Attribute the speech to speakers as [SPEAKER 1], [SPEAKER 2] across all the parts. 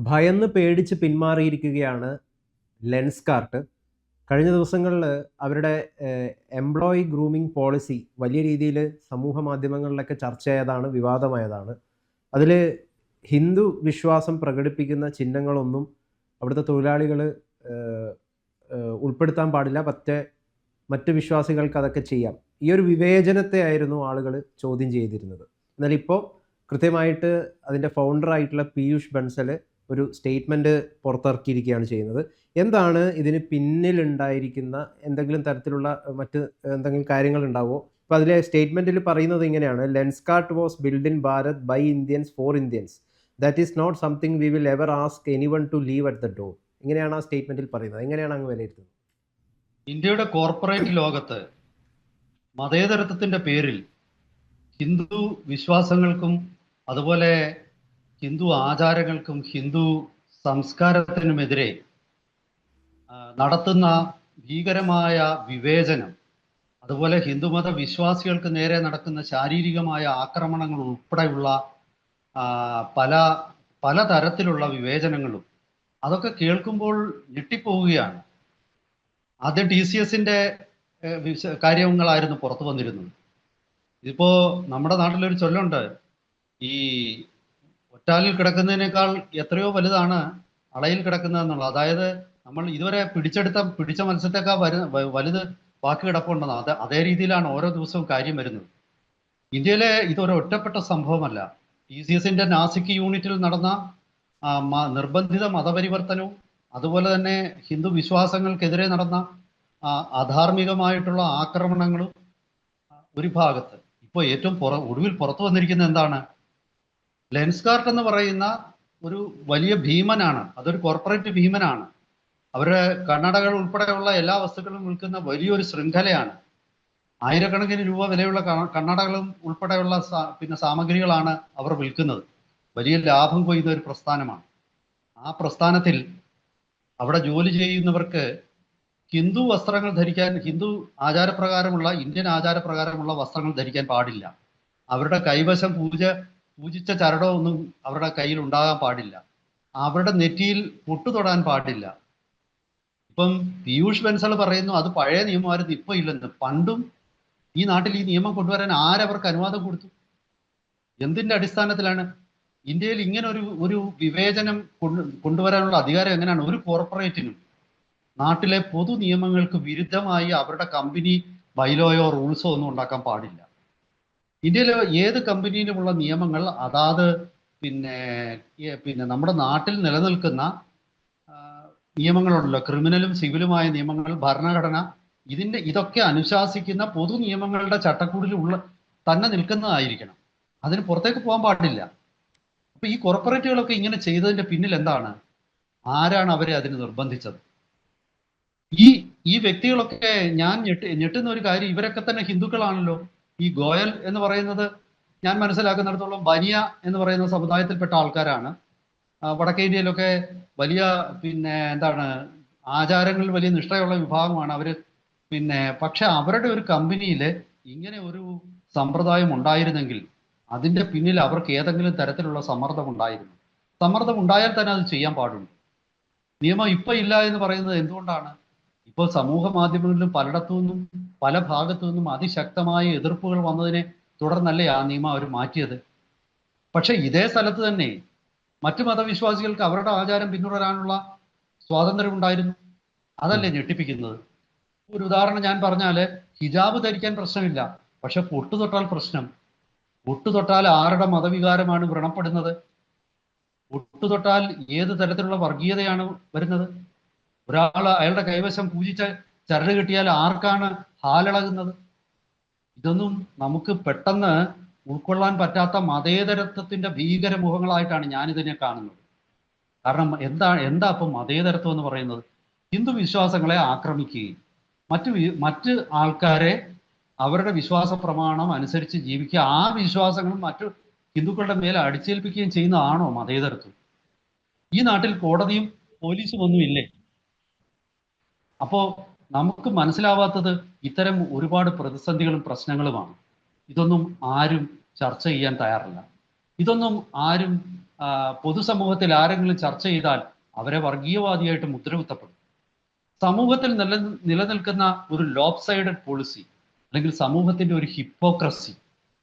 [SPEAKER 1] ഭയന്ന് പേടിച്ച് പിന്മാറിയിരിക്കുകയാണ് ലെൻസ്കാർട്ട്. കഴിഞ്ഞ ദിവസങ്ങളിൽ അവരുടെ എംപ്ലോയി ഗ്രൂമിംഗ് പോളിസി വലിയ രീതിയിൽ സമൂഹ മാധ്യമങ്ങളിലൊക്കെ ചർച്ചയായതാണ്, വിവാദമായതാണ്. അതിൽ ഹിന്ദു വിശ്വാസം പ്രകടിപ്പിക്കുന്ന ചിഹ്നങ്ങളൊന്നും അവിടുത്തെ തൊഴിലാളികൾ ഉൾപ്പെടുത്താൻ പാടില്ല, മറ്റ് വിശ്വാസികൾക്ക് അതൊക്കെ ചെയ്യാം. ഈ ഒരു വിവേചനത്തെ ആയിരുന്നു ആളുകൾ ചോദ്യം ചെയ്തിരുന്നത്. എന്നാൽ ഇപ്പോൾ കൃത്യമായിട്ട് അതിൻ്റെ ഫൗണ്ടറായിട്ടുള്ള പീയൂഷ് ബൻസൽ ഒരു സ്റ്റേറ്റ്മെൻറ്റ് പുറത്തിറക്കിയിരിക്കുകയാണ് ചെയ്യുന്നത്. എന്താണ് ഇതിന് പിന്നിലുണ്ടായിരിക്കുന്ന എന്തെങ്കിലും തരത്തിലുള്ള മറ്റ് എന്തെങ്കിലും കാര്യങ്ങൾ ഉണ്ടാവുമോ? ഇപ്പോൾ അതിലെ സ്റ്റേറ്റ്മെൻറ്റിൽ പറയുന്നത് ഇങ്ങനെയാണ്: Lenskart was build in Bharat by Indians for Indians. That is not something we will ever ask anyone to leave at the door. ഇങ്ങനെയാണ് ആ സ്റ്റേറ്റ്മെൻറ്റിൽ പറയുന്നത്. എങ്ങനെയാണ് അങ്ങ് വിലയിരുത്തുന്നത്?
[SPEAKER 2] ഇന്ത്യയുടെ കോർപ്പറേറ്റ് ലോകത്ത് മതേതരത്വത്തിന്റെ പേരിൽ ഹിന്ദു വിശ്വാസങ്ങൾക്കും അതുപോലെ ഹിന്ദു ആചാരങ്ങൾക്കും ഹിന്ദു സംസ്കാരത്തിനുമെതിരെ നടത്തുന്ന ഭീകരമായ വിവേചനം, അതുപോലെ ഹിന്ദുമത വിശ്വാസികൾക്ക് നേരെ നടക്കുന്ന ശാരീരികമായ ആക്രമണങ്ങൾ ഉൾപ്പെടെയുള്ള പല തരത്തിലുള്ള വിവേചനങ്ങളും അതൊക്കെ കേൾക്കുമ്പോൾ ഞെട്ടിപ്പോവുകയാണ്. ആദ്യം TCSന്റെ കാര്യങ്ങളായിരുന്നു പുറത്തു വന്നിരുന്നത്. ഇതിപ്പോ നമ്മുടെ നാട്ടിലൊരു ചൊല്ലുണ്ട്, ഈ ഒറ്റാലിൽ കിടക്കുന്നതിനേക്കാൾ എത്രയോ വലുതാണ് അളയിൽ കിടക്കുന്നതെന്നുള്ളത്. അതായത് നമ്മൾ ഇതുവരെ പിടിച്ച മത്സ്യത്തെക്കാൾ വലുത് ബാക്കി കിടപ്പുണ്ടെന്ന്. അതേ രീതിയിലാണ് ഓരോ ദിവസവും കാര്യം വരുന്നത്. ഇന്ത്യയിലെ ഇതൊരു ഒറ്റപ്പെട്ട സംഭവമല്ല. TCSന്റെ നാസിക് യൂണിറ്റിൽ നടന്ന നിർബന്ധിത മതപരിവർത്തനവും അതുപോലെ തന്നെ ഹിന്ദു വിശ്വാസങ്ങൾക്കെതിരെ നടന്ന അധാർമികമായിട്ടുള്ള ആക്രമണങ്ങളും ഒരു ഭാഗത്ത്. ഇപ്പോൾ ഏറ്റവും ഒടുവിൽ പുറത്തു വന്നിരിക്കുന്ന എന്താണ്? ലെൻസ്കാർട്ട് എന്ന് പറയുന്ന ഒരു വലിയ ഭീമനാണ്, അതൊരു കോർപ്പറേറ്റ് ഭീമനാണ്. അവരുടെ കണ്ണടകൾ ഉൾപ്പെടെയുള്ള എല്ലാ വസ്തുക്കളും വിൽക്കുന്ന വലിയൊരു ശൃംഖലയാണ്. ആയിരക്കണക്കിന് രൂപ വിലയുള്ള കണ്ണടകളും ഉൾപ്പെടെയുള്ള സാമഗ്രികളാണ് അവർ വിൽക്കുന്നത്. വലിയ ലാഭം കൊയ്യുന്ന ഒരു പ്രസ്ഥാനമാണ്. ആ പ്രസ്ഥാനത്തിൽ അവിടെ ജോലി ചെയ്യുന്നവർക്ക് ഹിന്ദു വസ്ത്രങ്ങൾ ധരിക്കാൻ, ഹിന്ദു ആചാരപ്രകാരമുള്ള, ഇന്ത്യൻ ആചാരപ്രകാരമുള്ള വസ്ത്രങ്ങൾ ധരിക്കാൻ പാടില്ല. അവരുടെ കൈവശം പൂജിച്ച ചരടോ ഒന്നും അവരുടെ കയ്യിൽ ഉണ്ടാകാൻ പാടില്ല. അവരുടെ നെറ്റിയിൽ പൊട്ടു തൊടാൻ പാടില്ല. ഇപ്പം പീയൂഷ് ബൻസൽ പറയുന്നു അത് പഴയ നിയമമായിരുന്നു, ഇപ്പൊ ഇല്ലെന്ന്. പണ്ടും ഈ നാട്ടിൽ ഈ നിയമം കൊണ്ടുവരാൻ ആരവർക്ക് അനുവാദം കൊടുത്തു? എന്തിന്റെ അടിസ്ഥാനത്തിലാണ്? ഇന്ത്യയിൽ ഇങ്ങനെ ഒരു വിവേചനം കൊണ്ടുവരാനുള്ള അധികാരം എങ്ങനെയാണ് ഒരു കോർപ്പറേറ്റിനും? നാട്ടിലെ പൊതു നിയമങ്ങൾക്ക് വിരുദ്ധമായി അവരുടെ കമ്പനി ബൈലോയോ റൂൾസോ ഒന്നും ഉണ്ടാക്കാൻ പാടില്ല. ഇന്ത്യയിലെ ഏത് കമ്പനിയിലുമുള്ള നിയമങ്ങൾ അതാത് നമ്മുടെ നാട്ടിൽ നിലനിൽക്കുന്ന നിയമങ്ങളുണ്ടല്ലോ, ക്രിമിനലും സിവിലുമായ നിയമങ്ങൾ, ഭരണഘടന, ഇതൊക്കെ അനുശാസിക്കുന്ന പൊതു നിയമങ്ങളുടെ ചട്ടക്കൂടിൽ തന്നെ നിൽക്കുന്നതായിരിക്കണം. അതിന് പുറത്തേക്ക് പോകാൻ പാടില്ല. അപ്പൊ ഈ കോർപ്പറേറ്റുകളൊക്കെ ഇങ്ങനെ ചെയ്തതിന്റെ പിന്നിൽ എന്താണ്? ആരാണ് അവരെ അതിന് നിർബന്ധിച്ചത്? ഈ വ്യക്തികളൊക്കെ ഞാൻ ഞെട്ടുന്ന ഒരു കാര്യം, ഇവരൊക്കെ തന്നെ ഹിന്ദുക്കളാണല്ലോ. ഈ ഗോയൽ എന്ന് പറയുന്നത് ഞാൻ മനസ്സിലാക്കുന്നിടത്തോളം ബനിയ എന്ന് പറയുന്ന സമുദായത്തിൽപ്പെട്ട ആൾക്കാരാണ്. വടക്കേ ഇന്ത്യയിലൊക്കെ വലിയ ആചാരങ്ങളിൽ വലിയ നിഷ്ഠയുള്ള വിഭാഗമാണ് അവര്. പക്ഷെ അവരുടെ ഒരു കമ്പനിയിൽ ഇങ്ങനെ ഒരു സമ്പ്രദായം ഉണ്ടായിരുന്നെങ്കിൽ അതിന്റെ പിന്നിൽ അവർക്ക് ഏതെങ്കിലും തരത്തിലുള്ള സമ്മർദ്ദം ഉണ്ടായിരുന്നു. സമ്മർദ്ദം ഉണ്ടായാൽ തന്നെ അത് ചെയ്യാൻ പാടുള്ളൂ. നിയമം ഇപ്പൊ ഇല്ല എന്ന് പറയുന്നത് എന്തുകൊണ്ടാണ്? ഇപ്പോൾ സമൂഹ മാധ്യമങ്ങളിലും പലയിടത്തു നിന്നും പല ഭാഗത്തു നിന്നും അതിശക്തമായ എതിർപ്പുകൾ വന്നതിനെ തുടർന്നല്ലേ ആ നിയമം അവർ മാറ്റിയത്. പക്ഷെ ഇതേ സ്ഥലത്ത് തന്നെ മറ്റു മതവിശ്വാസികൾക്ക് അവരുടെ ആചാരം പിന്തുടരാനുള്ള സ്വാതന്ത്ര്യം ഉണ്ടായിരുന്നു. അതല്ലേ ഞെട്ടിപ്പിക്കുന്നത്? ഒരു ഉദാഹരണം ഞാൻ പറഞ്ഞാല്, ഹിജാബ് ധരിക്കാൻ പ്രശ്നമില്ല, പക്ഷെ പൊട്ടു തൊട്ടാൽ പ്രശ്നം. പൊട്ടു തൊട്ടാൽ ആരുടെ മതവികാരമാണ് വ്രണപ്പെടുന്നത്? പൊട്ടു തൊട്ടാൽ ഏത് തരത്തിലുള്ള വർഗീയതയാണ് വരുന്നത്? അയാളുടെ കൈവശം പൂജിച്ച ചരട് കിട്ടിയാൽ ആർക്കാണ് ഹാലിളകുന്നത്? ഇതൊന്നും നമുക്ക് പെട്ടെന്ന് ഉൾക്കൊള്ളാൻ പറ്റാത്ത മതേതരത്വത്തിന്റെ ഭീകരമുഖങ്ങളായിട്ടാണ് ഞാനിതിനെ കാണുന്നത്. കാരണം എന്താ ഇപ്പം മതേതരത്വം എന്ന് പറയുന്നത്? ഹിന്ദു വിശ്വാസങ്ങളെ ആക്രമിക്കുകയും മറ്റ് ആൾക്കാരെ അവരുടെ വിശ്വാസ പ്രമാണം അനുസരിച്ച് ജീവിക്കുക, ആ വിശ്വാസങ്ങളും മറ്റു ഹിന്ദുക്കളുടെ മേലെ അടിച്ചേൽപ്പിക്കുകയും ചെയ്യുന്നതാണോ മതേതരത്വം? ഈ നാട്ടിൽ കോടതിയും പോലീസും ഒന്നുമില്ലേ? അപ്പോ നമുക്ക് മനസ്സിലാവാത്തത് ഇത്തരം ഒരുപാട് പ്രതിസന്ധികളും പ്രശ്നങ്ങളുമാണ്. ഇതൊന്നും ആരും ചർച്ച ചെയ്യാൻ തയ്യാറില്ല. ഇതൊന്നും ആരും പൊതുസമൂഹത്തിൽ ആരെങ്കിലും ചർച്ച ചെയ്താൽ അവരെ വർഗീയവാദിയായിട്ട് മുദ്രകുത്തപ്പെടും. സമൂഹത്തിൽ നിലനിൽക്കുന്ന ഒരു ലോപ്പ് സൈഡഡ് പോളിസി, അല്ലെങ്കിൽ സമൂഹത്തിന്റെ ഒരു ഹിപ്പോക്രസി,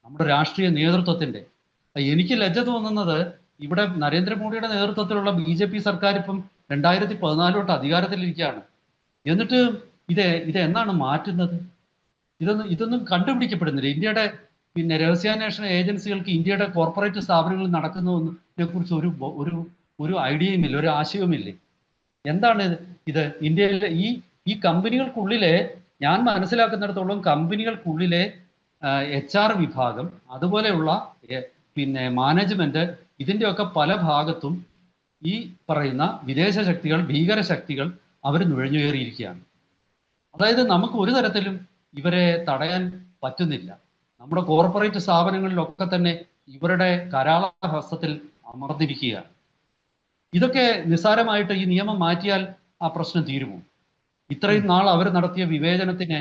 [SPEAKER 2] നമ്മുടെ രാഷ്ട്രീയ നേതൃത്വത്തിന്റെ. എനിക്ക് ലജ്ജ തോന്നുന്നത്, ഇവിടെ നരേന്ദ്രമോദിയുടെ നേതൃത്വത്തിലുള്ള BJP സർക്കാർ ഇപ്പം 2014 അധികാരത്തിലിരിക്കുകയാണ്. എന്നിട്ട് ഇത് എന്നാണ് മാറ്റുന്നത്? ഇതൊന്നും കണ്ടുപിടിക്കപ്പെടുന്നില്ല. ഇന്ത്യയുടെ രഹസ്യാന്വേഷണ ഏജൻസികൾക്ക് ഇന്ത്യയുടെ കോർപ്പറേറ്റ് സ്ഥാപനങ്ങളിൽ നടക്കുന്നതിനെ കുറിച്ച് ഒരു ഐഡിയയും ഇല്ല, ഒരു ആശയവുമില്ലേ? എന്താണ് ഇത്? ഇന്ത്യയിലെ ഈ കമ്പനികൾക്കുള്ളിലെ, ഞാൻ മനസ്സിലാക്കുന്നിടത്തോളം കമ്പനികൾക്കുള്ളിലെ HR വിഭാഗം, അതുപോലെയുള്ള മാനേജ്മെന്റ്, ഇതിൻ്റെയൊക്കെ പല ഭാഗത്തും ഈ പറയുന്ന വിദേശ ശക്തികൾ, ഭീകര ശക്തികൾ അവർ നുഴഞ്ഞുകയറിയിരിക്കുകയാണ്. അതായത് നമുക്ക് ഒരു തരത്തിലും ഇവരെ തടയാൻ പറ്റുന്നില്ല. നമ്മുടെ കോർപ്പറേറ്റ് സ്ഥാപനങ്ങളിലൊക്കെ തന്നെ ഇവരുടെ കരാള ഹസ്തത്തിൽ അമർന്നിരിക്കുകയാണ്. ഇതൊക്കെ നിസ്സാരമായിട്ട് ഈ നിയമം മാറ്റിയാൽ ആ പ്രശ്നം തീരുമോ? ഇത്രയും നാൾ അവർ നടത്തിയ വിവേചനത്തിന്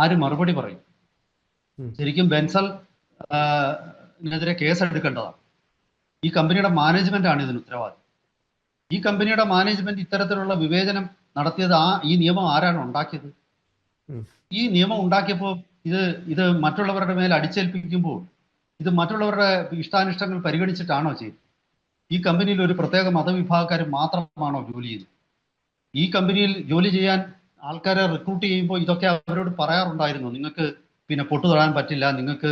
[SPEAKER 2] ആര് മറുപടി പറയും? ശരിക്കും ബെൻസലിനെതിരെ കേസെടുക്കേണ്ടതാണ്. ഈ കമ്പനിയുടെ മാനേജ്മെന്റ് ആണ് ഇതിന് ഉത്തരവാദി. ഈ കമ്പനിയുടെ മാനേജ്മെന്റ് ഇത്തരത്തിലുള്ള വിവേചനം നടത്തിയത് ഈ നിയമം ആരാണ് ഉണ്ടാക്കിയത്? ഈ നിയമം ഉണ്ടാക്കിയപ്പോൾ ഇത് മറ്റുള്ളവരുടെ മേൽ അടിച്ചേൽപ്പിക്കുമ്പോൾ ഇത് മറ്റുള്ളവരുടെ ഇഷ്ടാനിഷ്ടങ്ങൾ പരിഗണിച്ചിട്ടാണോ ചെയ്തത്? ഈ കമ്പനിയിൽ ഒരു പ്രത്യേക മതവിഭാഗക്കാർ മാത്രമാണോ ജോലി ചെയ്യുന്നത്? ഈ കമ്പനിയിൽ ജോലി ചെയ്യാൻ ആൾക്കാരെ റിക്രൂട്ട് ചെയ്യുമ്പോൾ ഇതൊക്കെ അവരോട് പറയാറുണ്ടായിരുന്നു. നിങ്ങൾക്ക് പൊട്ടു തൊടാൻ പറ്റില്ല, നിങ്ങൾക്ക്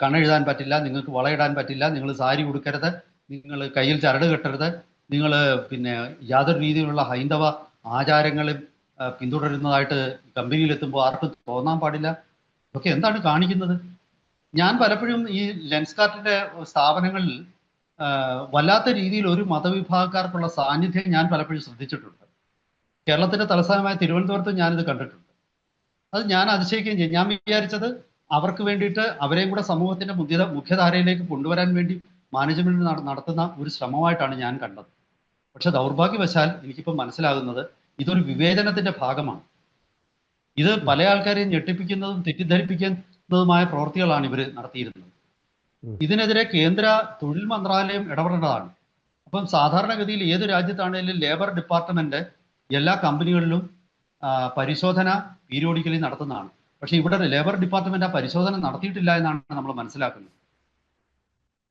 [SPEAKER 2] കണ്ണെഴുതാൻ പറ്റില്ല, നിങ്ങൾക്ക് വളയിടാൻ പറ്റില്ല, നിങ്ങൾ സാരി ഉടുക്കരുത്, നിങ്ങൾ കയ്യിൽ ചരട് കെട്ടരുത്, നിങ്ങൾ യാതൊരു രീതിയിലുള്ള ഹൈന്ദവ ആചാരങ്ങളും പിന്തുടരുന്നതായിട്ട് കമ്പനിയിലെത്തുമ്പോൾ ആർക്കും തോന്നാൻ പാടില്ല. ഇതൊക്കെ എന്താണ് കാണിക്കുന്നത്? ഞാൻ പലപ്പോഴും ഈ ലെൻസ്കാർട്ടിന്റെ സ്ഥാപനങ്ങളിൽ വല്ലാത്ത രീതിയിൽ ഒരു മതവിഭാഗക്കാർക്കുള്ള സാന്നിധ്യം ഞാൻ പലപ്പോഴും ശ്രദ്ധിച്ചിട്ടുണ്ട്. കേരളത്തിന്റെ തലസ്ഥാനമായ തിരുവനന്തപുരത്ത് ഞാനിത് കണ്ടിട്ടുണ്ട്. അത് ഞാൻ അതിശയിക്കുകയും ചെയ്യും. ഞാൻ വിചാരിച്ചത് അവർക്ക് വേണ്ടിയിട്ട് അവരെയും കൂടെ സമൂഹത്തിന്റെ മുഖ്യധാരയിലേക്ക് കൊണ്ടുവരാൻ വേണ്ടി മാനേജ്മെന്റ് നടത്തുന്ന ഒരു ശ്രമമായിട്ടാണ് ഞാൻ കണ്ടത്. പക്ഷെ ദൗർഭാഗ്യവശാൽ എനിക്കിപ്പോൾ മനസ്സിലാകുന്നത് ഇതൊരു വിവേചനത്തിന്റെ ഭാഗമാണ്. ഇത് പല ആൾക്കാരെയും ഞെട്ടിപ്പിക്കുന്നതും തെറ്റിദ്ധരിപ്പിക്കുന്നതുമായ പ്രവൃത്തികളാണ് ഇവർ നടത്തിയിരുന്നത്. ഇതിനെതിരെ കേന്ദ്ര തൊഴിൽ മന്ത്രാലയം ഇടപെടേണ്ടതാണ്. അപ്പം സാധാരണഗതിയിൽ ഏത് രാജ്യത്താണെങ്കിലും ലേബർ ഡിപ്പാർട്ട്മെന്റ് എല്ലാ കമ്പനികളിലും പരിശോധന പീരിയോഡിക്കലി നടത്തുന്നതാണ്. പക്ഷെ ഇവിടെ ലേബർ ഡിപ്പാർട്ട്മെന്റ് ആ പരിശോധന നടത്തിയിട്ടില്ല എന്നാണ് നമ്മൾ മനസ്സിലാക്കുന്നത്.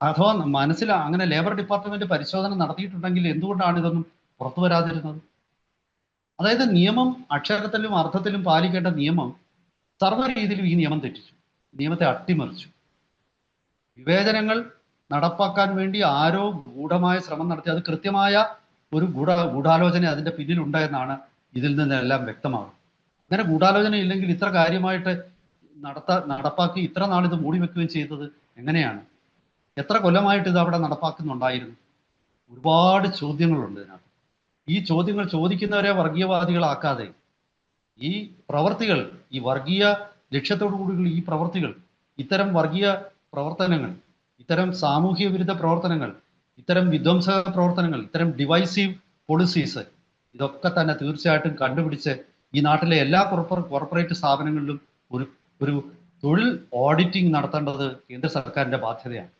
[SPEAKER 2] അഥവാ അങ്ങനെ ലേബർ ഡിപ്പാർട്ട്മെന്റ് പരിശോധന നടത്തിയിട്ടുണ്ടെങ്കിൽ എന്തുകൊണ്ടാണ് ഇതൊന്നും പുറത്തു വരാതിരുന്നത്? അതായത് നിയമം അക്ഷരത്തിലും അർത്ഥത്തിലും പാലിക്കേണ്ട നിയമം സർവ്വ രീതിയിലും ഈ നിയമം തെറ്റിച്ചു, നിയമത്തെ അട്ടിമറിച്ചു. വിവേചനങ്ങൾ നടപ്പാക്കാൻ വേണ്ടി ആരോ ഗൂഢമായ ശ്രമം നടത്തി. അത് കൃത്യമായ ഒരു ഗൂഢാലോചന അതിന്റെ പിന്നിലുണ്ടായെന്നാണ് ഇതിൽ നിന്നെല്ലാം വ്യക്തമാകും. അങ്ങനെ ഗൂഢാലോചന ഇല്ലെങ്കിൽ ഇത്ര കാര്യമായിട്ട് നടപ്പാക്കി ഇത്ര നാൾ ഇത് മൂടി വെക്കുകയും ചെയ്തത് എങ്ങനെയാണ്? എത്ര കൊല്ലമായിട്ട് ഇത് അവിടെ നടപ്പാക്കുന്നുണ്ടായിരുന്നു? ഒരുപാട് ചോദ്യങ്ങളുണ്ട് ഇതിനകത്ത്. ഈ ചോദ്യങ്ങൾ ചോദിക്കുന്നവരെ വർഗീയവാദികളാക്കാതെ ഈ പ്രവർത്തികൾ, ഈ വർഗീയ ലക്ഷ്യത്തോടു കൂടിയുള്ള ഈ പ്രവർത്തികൾ, ഇത്തരം വർഗീയ പ്രവർത്തനങ്ങൾ, ഇത്തരം സാമൂഹ്യ വിരുദ്ധ പ്രവർത്തനങ്ങൾ, ഇത്തരം വിധ്വംസക പ്രവർത്തനങ്ങൾ, ഇത്തരം ഡിവൈസീവ് പോളിസീസ്, ഇതൊക്കെ തന്നെ തീർച്ചയായിട്ടും കണ്ടുപിടിച്ച് ഈ നാട്ടിലെ എല്ലാ കോർപ്പറേറ്റ് സ്ഥാപനങ്ങളിലും ഒരു തൊഴിൽ ഓഡിറ്റിംഗ് നടത്തേണ്ടത് കേന്ദ്ര സർക്കാരിന്റെ ബാധ്യതയാണ്.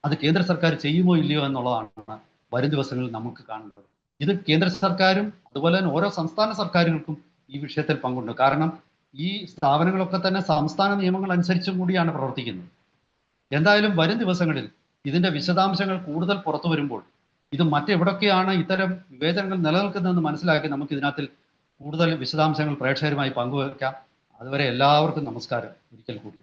[SPEAKER 2] അത് കേന്ദ്ര സർക്കാർ ചെയ്യുമോ ഇല്ലയോ എന്നുള്ളതാണ് വരും ദിവസങ്ങളിൽ നമുക്ക് കാണേണ്ടത്. ഇത് കേന്ദ്ര സർക്കാരും അതുപോലെ തന്നെ ഓരോ സംസ്ഥാന സർക്കാരുകൾക്കും ഈ വിഷയത്തിൽ പങ്കുണ്ട്. കാരണം ഈ സ്ഥാപനങ്ങളൊക്കെ തന്നെ സംസ്ഥാന നിയമങ്ങൾ അനുസരിച്ചും കൂടിയാണ് പ്രവർത്തിക്കുന്നത്. എന്തായാലും വരും ദിവസങ്ങളിൽ ഇതിന്റെ വിശദാംശങ്ങൾ കൂടുതൽ പുറത്തു വരുമ്പോൾ ഇത് മറ്റെവിടൊക്കെയാണ് ഇത്തരം വിവേചനങ്ങൾ നിലനിൽക്കുന്നതെന്ന് മനസ്സിലാക്കി നമുക്ക് ഇതിനകത്തിൽ കൂടുതൽ വിശദാംശങ്ങൾ പ്രേക്ഷകരുമായി പങ്കുവയ്ക്കാം. അതുവരെ എല്ലാവർക്കും നമസ്കാരം ഒരിക്കൽ കൂടി.